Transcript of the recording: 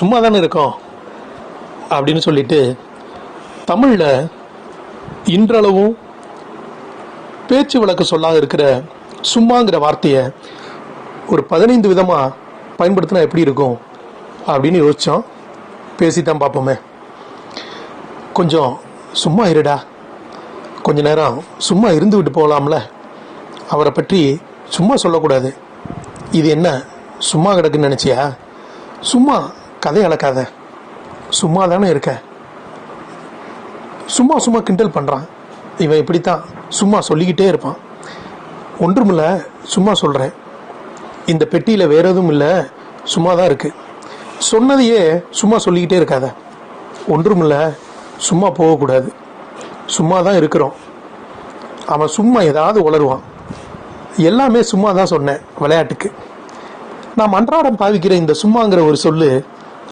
சும்மா தானே இருக்கோம் அப்படின்னு சொல்லிட்டு தமிழில் இன்றளவும் பேச்சு வழக்கு சொல்லாத இருக்கிற சும்மாங்கிற வார்த்தையை ஒரு 15 விதமாக பயன்படுத்தினா எப்படி இருக்கும் அப்படின்னு யோசித்தோம். பேசித்தான் பார்ப்போமே. கொஞ்சம் சும்மா இருடா, கொஞ்ச நேரம் சும்மா இருந்து விட்டு போகலாம்ல. அவரை பற்றி சும்மா சொல்லக்கூடாது. இது என்ன சும்மா கிடக்குன்னு நினச்சியா? சும்மா கதை அளக்காத, சும்மா தானே இருக்க. சும்மா சும்மா கிண்டல் பண்ணுறான் இவன். இப்படித்தான் சும்மா சொல்லிக்கிட்டே இருப்பான். ஒன்றுமில்ல, சும்மா சொல்கிறேன். இந்த பெட்டியில் வேற எதுவும் இல்லை, சும்மா தான் இருக்குது. சொன்னதையே சும்மா சொல்லிக்கிட்டே இருக்காத. ஒன்றுமில்ல, சும்மா போகக்கூடாது, சும்மா தான் இருக்கிறோம். அவன் சும்மா ஏதாவது உளருவான். எல்லாமே சும்மா தான் சொன்னேன், விளையாட்டுக்கு. நாம் அன்றாடம் பாவிக்கிற இந்த சும்மாங்கிற ஒரு சொல்லு